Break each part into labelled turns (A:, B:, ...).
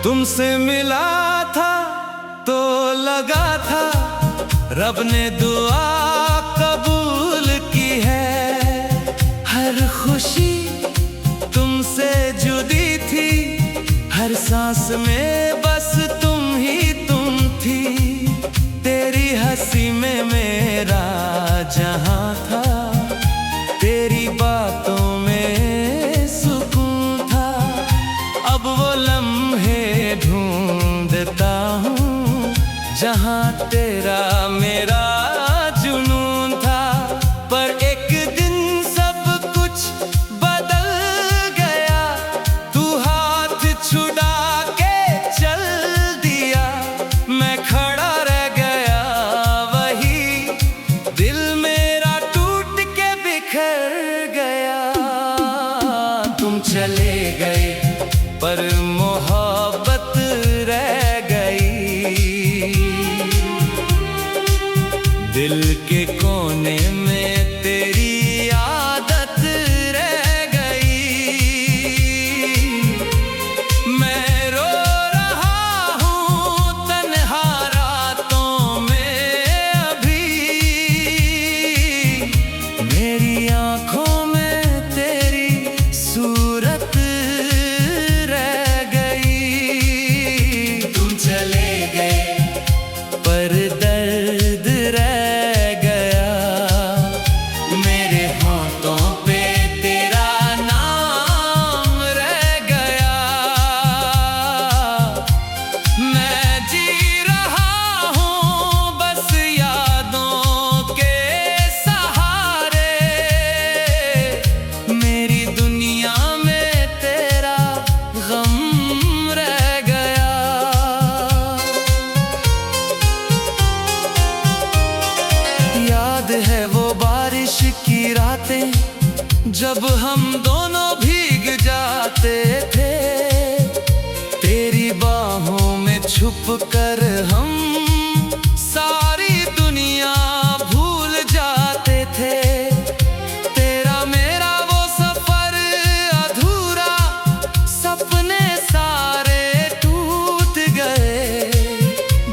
A: तुमसे मिला था तो लगा था रब ने दुआ कबूल की है। हर खुशी तुमसे जुड़ी थी, हर सांस में बस तुम ही तुम थी। तेरी हंसी में मेरा जहां था, तेरी बातों में सुकून था। अब वो लम्हे ढूंढता हूँ जहां तेरा मेरा जुनून था। पर एक दिन सब कुछ बदल गया, तू हाथ छुड़ा के चल दिया। मैं खड़ा रह गया वही, दिल मेरा टूट के बिखर गया। तुम चले गए पर मोहब्बत रह गई, दिल के कोने में तेरी आदत रह गई। मैं रो रहा हूँ तन्हा रातों में अभी, मेरी आँखों में तेरी सूरत रह गई। तुम चले गए पर दर्द रह गया, मेरे होंठों पे तेरा नाम रह गया। मैं जी रहा हूँ बस यादों के सहारे, मेरी दुनिया में तेरा गम रह गया। याद है वो बारिश की रातें जब हम दोनों भीग जाते थे, तेरी बाहों में छुप कर हम सारी दुनिया भूल जाते थे। तेरा मेरा वो सफर अधूरा, सपने सारे टूट गए।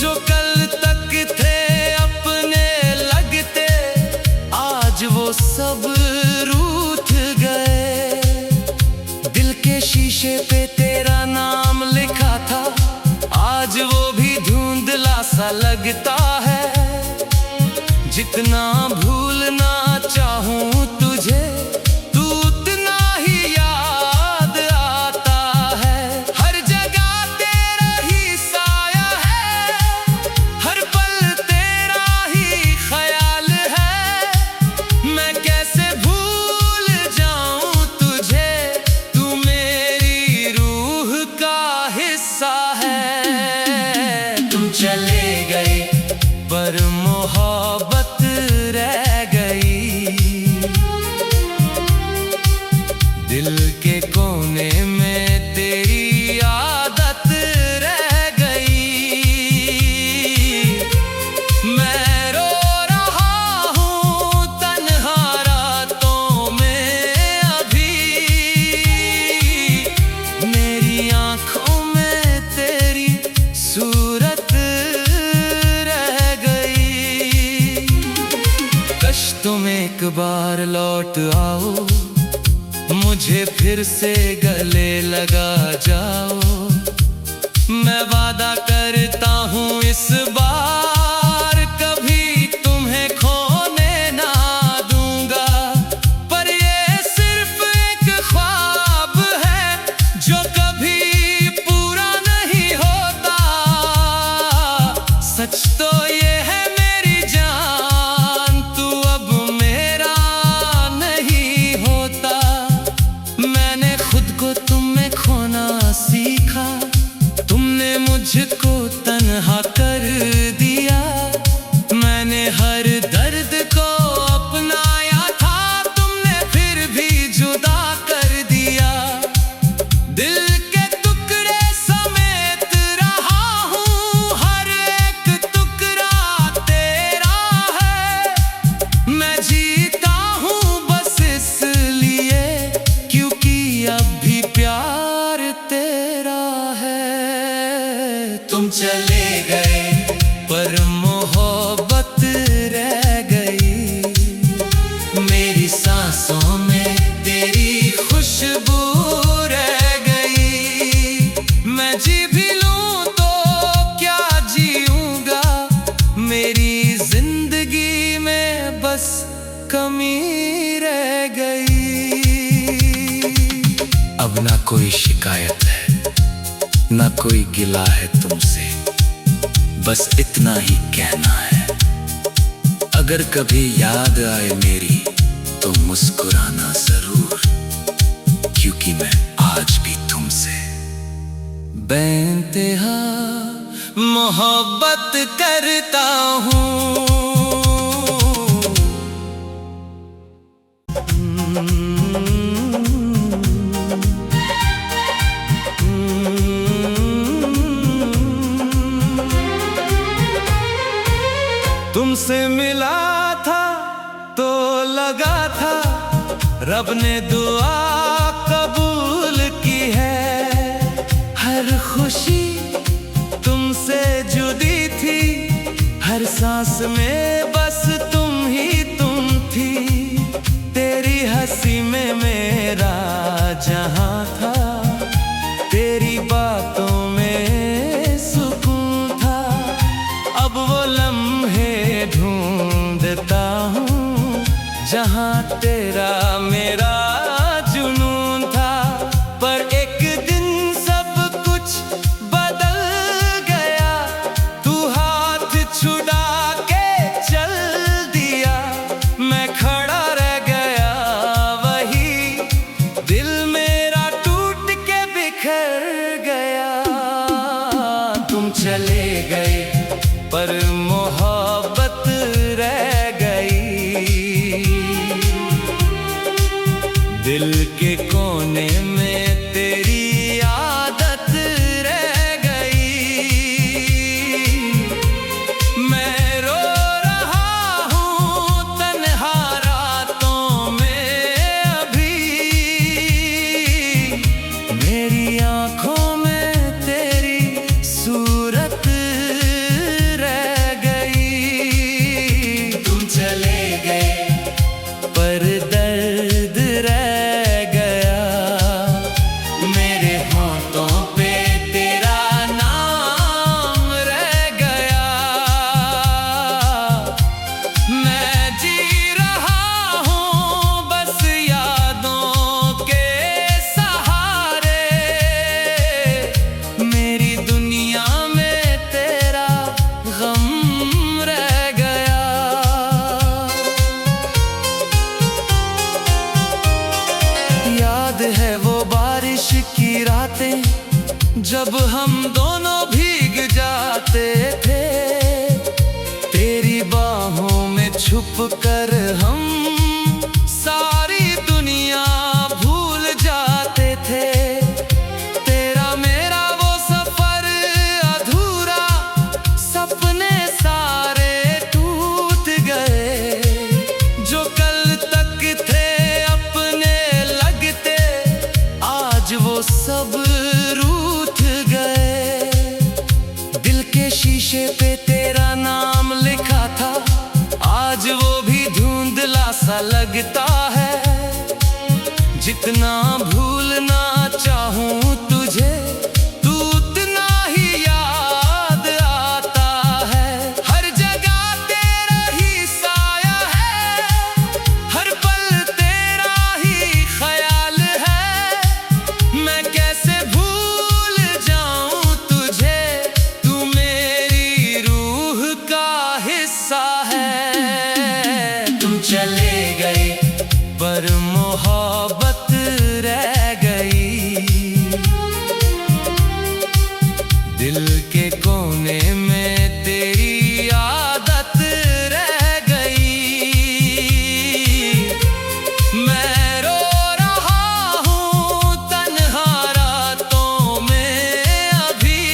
A: जो कल तक थे अपने लगते, आज वो सब रूठ गए। दिल के शीशे पे तेरा नाम लिखा था, आज वो भी धुंधला सा लगता है। जितना भूलना चाहूं तुझे, तू उतना ही याद आता है। हर जगह तेरा ही साया है, हर पल तेरा ही ख्याल है। मैं कैसे भूल जाऊं तुझे, तू मेरी रूह का हिस्सा है। तुम चले गए पर मोहब्बत रह गई, दिल के कोने में तेरी आदत रह गई। मैं रो रहा हूँ तन्हा रातों में अभी, मेरी आँखों में तेरी सूरत रह गई। कश तुम एक बार लौट आओ, मुझे फिर से गले लगा जाओ। मैं वादा करता हूँ इस बार कभी तुम्हें खोने ना दूंगा। पर ये सिर्फ एक ख्वाब है जो कभी पूरा नहीं होता। सच तो ये है मेरी जान, तू अब मेरा नहीं होता। मैंने खुद को तुम में खोना सीखा, तुमने मुझको तन्हा कर दिया। मैंने हर दर्द को अपनाया था, तुमने फिर भी जुदा कर दिया। दिल के टुकड़े समेत रहा हूँ, हर एक टुकड़ा मेरी जिंदगी में बस कमी रह गई। अब ना कोई शिकायत है, ना कोई गिला है तुमसे, बस इतना ही कहना है। अगर कभी याद आए मेरी तो मुस्कुराना जरूर, क्योंकि मैं आज भी तुमसे बेइंतहा मोहब्बत करता हूँ। तुमसे मिला था तो लगा था रब ने दुआ कबूल की है। हर खुशी तुमसे जुड़ी थी, हर सांस में बस तुम ही तुम थी। तेरी हंसी में मेरा जहां था, तेरी बातों में सुकून था। अब वो लम्हे ढूंढता हूँ जहां तेरा मेरा जुनून था। पर एक दिन सब कुछ बदल गया, तू हाथ छुड़ा के चल दिया। मैं खड़ा रह गया वही, दिल मेरा टूट के बिखर गया। तुम चले गए पर मोहब्बत रह गई, दिल के कोने में तेरी आदत रह गई। मैं रो रहा हूँ तन्हा रातों में अभी, मेरी आँखों में तेरी सूरत रह गई। तुम चले गए पर दर्द रह गया, मेरे होंठों पे तेरा नाम रह गया। मैं जी रहा हूँ बस यादों के सहारे, मेरी दुनिया में तेरा गम रह गया। याद है वो बारिश की रातें जब हम दोनों भीग जाते थे, तेरी बाहों में छुप कर हम सारी दुनिया भूल जाते थे। तेरा मेरा वो सफर अधूरा, सपने सारे टूट गए। जो कल तक थे अपने लगते, आज वो सब रूठ गए। दिल के शीशे पे तेरा नाम लिखा था, आज वो भी धुंधला सा लगता है। जितना भूलना चाहूं तुझे, तू उतना ही याद आता है। हर जगह तेरा ही साया है, हर पल तेरा ही ख्याल है। मैं कैसे भूल जाऊं तुझे, तू मेरी रूह का हिस्सा है। तुम चले गए पर मोहब्बत रह गई, दिल के कोने में तेरी आदत रह गई। मैं रो रहा हूँ तन्हा रातों में अभी,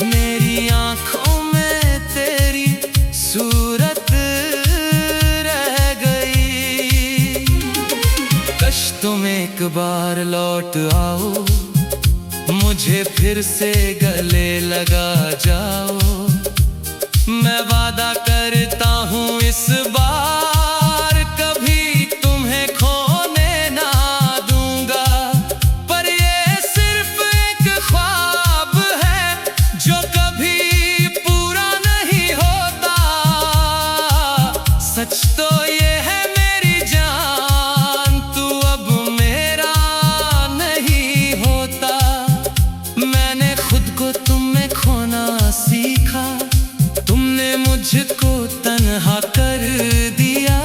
A: मेरी आँखों में तेरी सूरत रह गई। कश तुम एक बार लौट आओ, मुझे फिर से गले लगा जाओ। मैं वादा करता हूँ इस बार कभी तुम्हें खोने ना दूंगा। पर ये सिर्फ एक ख्वाब है जो कभी पूरा मुझको तन्हा कर दिया।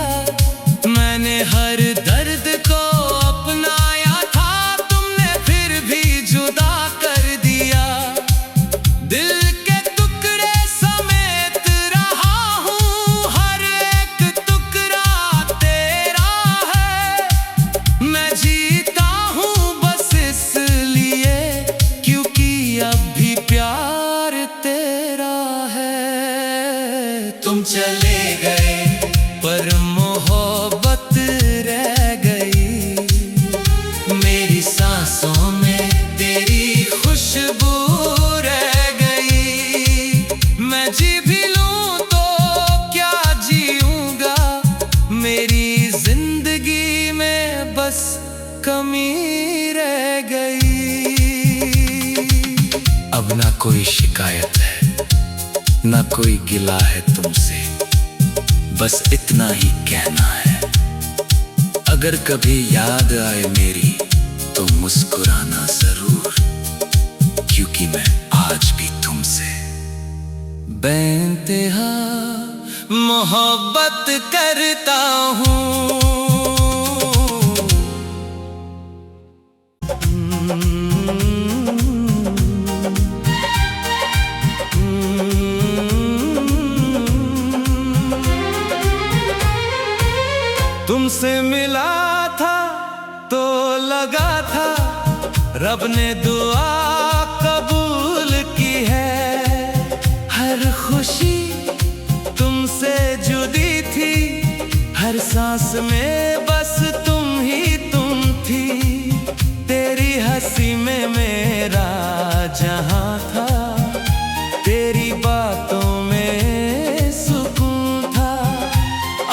A: मैंने हर दर्द को अपनाया था, तुमने फिर भी जुदा कर दिया। दिल के टुकड़े समेत रहा हूँ, हर एक टुकड़ा तेरा है। मैं जीता हूँ बस इसलिए क्योंकि अब भी प्यार तेरा है। तुम चले गए पर मोहब्बत रह गई, मेरी सांसों में तेरी खुशबू रह गई। मैं जी भी लूं तो क्या जीऊंगा, मेरी जिंदगी में बस कमी रह गई। अब ना कोई शिकायत है, ना कोई गिला है तुमसे, बस इतना ही कहना है। अगर कभी याद आए मेरी तो मुस्कुराना जरूर, क्योंकि मैं आज भी तुमसे बेइंतहा मोहब्बत करता हूँ। तुमसे मिला था तो लगा था रब ने दुआ कबूल की है। हर खुशी तुमसे जुड़ी थी, हर सांस में बस तुम ही तुम थी। तेरी हंसी में मेरा जहां था, तेरी बातों में सुकून था।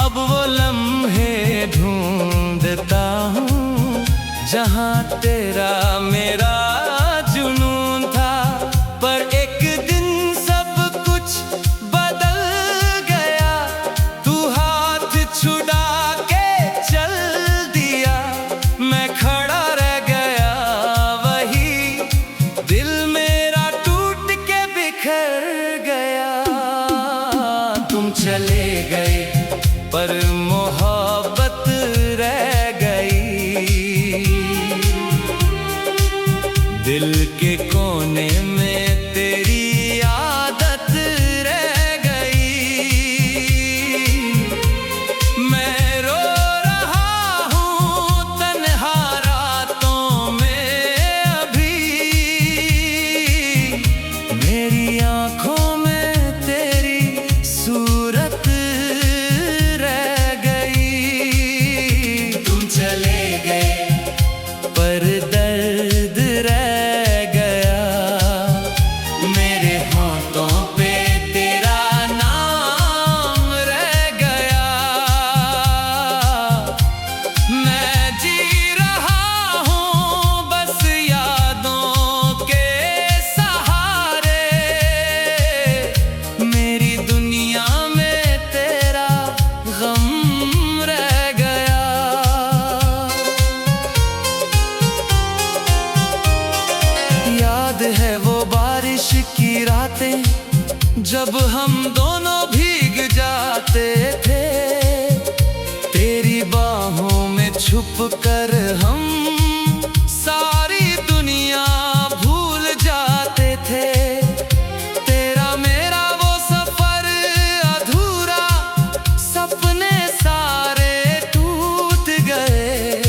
A: अब वो लम्हे ढूंढता हूँ जहाँ तेरा मेरा जुनून था। पर एक दिन सब कुछ बदल गया, तू हाथ छुड़ा के चल दिया। मैं खड़ा रह गया वही, दिल मेरा टूट के बिखर गया। तुम चले गए पर मोहब्बत रह गई, दिल के कोने में तेरी आदत रह गई। मैं रो रहा हूँ तन्हा रातों में अभी, मेरी आँखों में तेरी सूरत रह गई। तुम चले गए पर दर्द रह गया, मेरे होंठों पे तेरा नाम रह गया। मैं जी रहा हूँ बस यादों के सहारे, मेरी दुनिया में तेरा गम रह गया। याद है वो बारिश की रातें जब हम दोनों भीग जाते थे, तेरी बाहों में छुप कर हम सारी दुनिया भूल जाते थे। तेरा मेरा वो सफर अधूरा, सपने सारे टूट गए।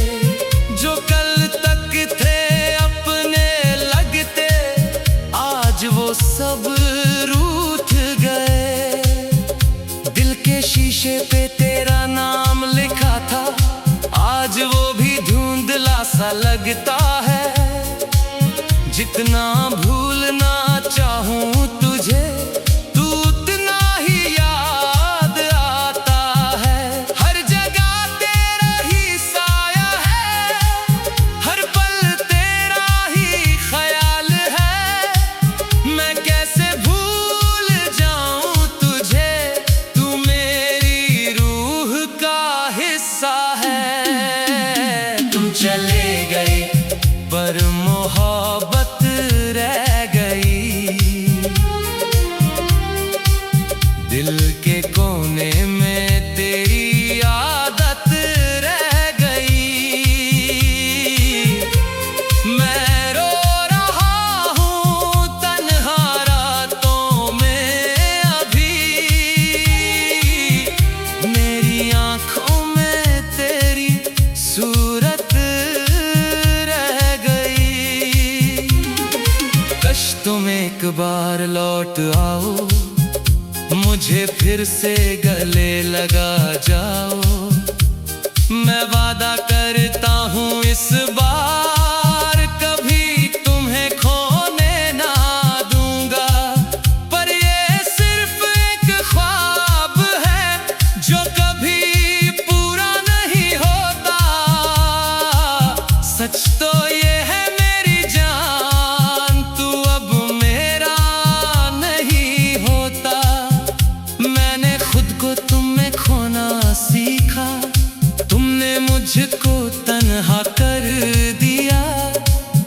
A: जो कल तक थे अपने लगते, आज वो सब रूठ गए। दिल के शीशे पे तेरा नाम लिखा था, आज वो भी धुंधला सा लगता है। जितना भूलना चाहूं तुझे, तू उतना ही याद आता है। हर जगह तेरा ही साया है, हर पल तेरा ही ख्याल है। मैं कैसे भूल जाऊं तुझे, तू मेरी रूह का हिस्सा है। तुम चले गए पर मोहब्बत रह दिल के कोने में तेरी आदत रह गई। मैं रो रहा हूँ तन्हा रातों में अभी, मेरी आँखों में तेरी सूरत रह गई। कश तुम एक बार लौट आओ, मुझे फिर से गले लगा जाओ। मैं वादा करता हूँ इस बार कभी तुम्हें खोने ना दूंगा। पर ये सिर्फ एक ख्वाब है जो कभी पूरा नहीं होता। सच तो ये है मेरी जान, तू अब मेरा नहीं होता। मैंने खुद को तुम में खोना सीखा, तुमने मुझको तन्हा कर दिया।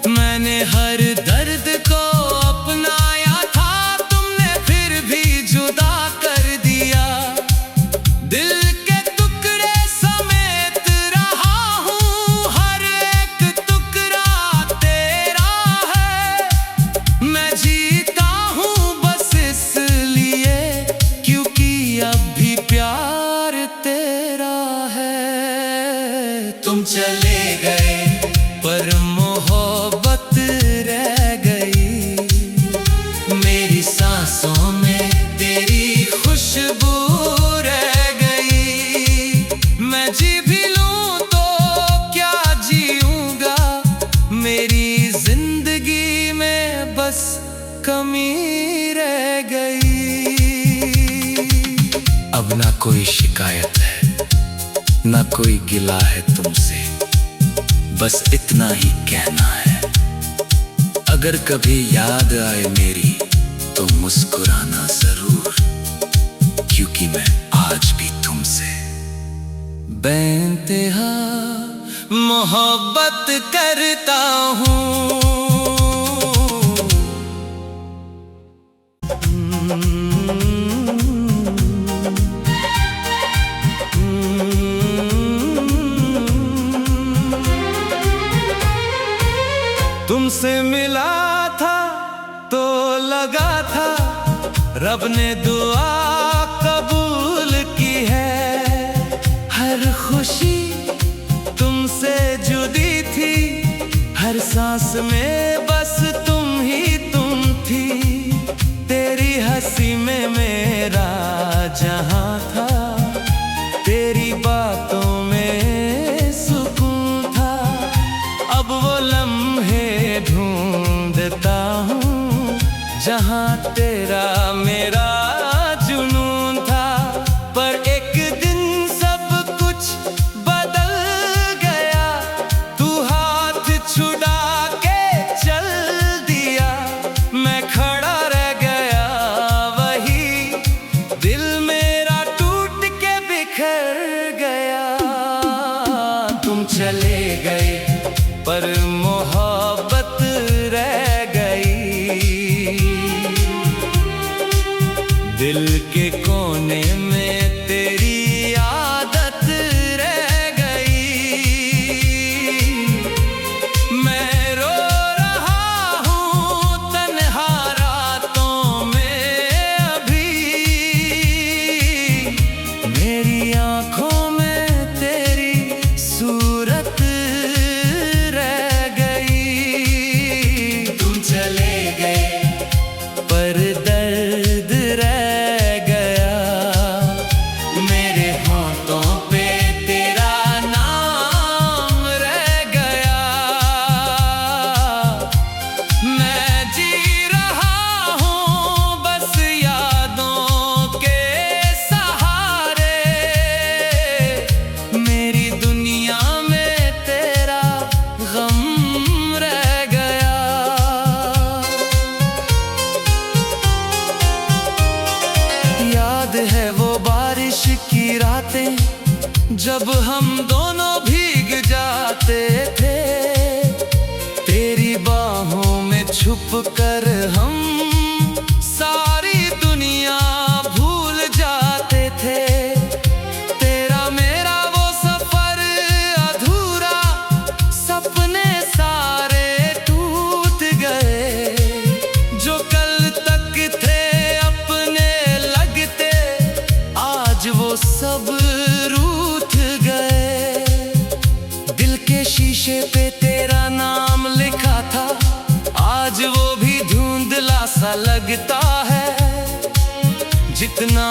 A: मैंने हर दर्द को अपनाया था, तुमने फिर भी जुदा कर दिया। दिल के टुकड़े समेत रहा हूँ, हर एक टुकड़ा तेरा है। मैं जीता हूँ बस इसलिए क्योंकि अब भी प्यार तेरा है। तुम चले गए पर मोहब्बत रह गई, मेरी सांसों में तेरी खुशबू रह गई। मैं जी भी लूं तो क्या जीऊंगा, मेरी जिंदगी में बस कमी रह गई। अब ना कोई शिकायत है, ना कोई गिला है तुमसे, बस इतना ही कहना है। अगर कभी याद आए मेरी तो मुस्कुराना जरूर, क्योंकि मैं आज भी तुमसे बेइंतहा मोहब्बत करता हूँ। तुमसे मिला था तो लगा था रब ने दुआ कबूल की है। हर खुशी तुमसे जुड़ी थी, हर सांस में बस तुम ही तुम थी। तेरी हंसी में मेरा जहां था, तेरी बातों में सुकून था। अब वो लम्हे ढूंढता हूँ जहाँ तेरा मेरा जुनून था। पर एक दिन सब कुछ बदल गया, तू हाथ छुड़ा के चल दिया। मैं खड़ा रह गया वही, दिल मेरा टूट के बिखर गया। तुम चले गए पर मोहब्बत रह गई, दिल के कोने में तेरी आदत रह गई। मैं रो रहा हूँ तन्हा रातों में अभी, मेरी आँखों में तेरी सूरत रह गई। तुम चले गए पर दर्द रह गया, मेरे होंठों पे तेरा नाम रह गया। मैं जी रहा हूँ बस यादों के सहारे, मेरी दुनिया में तेरा गम रह गया। याद है वो बारिश की रातें जब हम दोनों भीग जाते थे, तेरी बाहों में छुप कर हम सारी दुनिया भूल सा लगता है जितना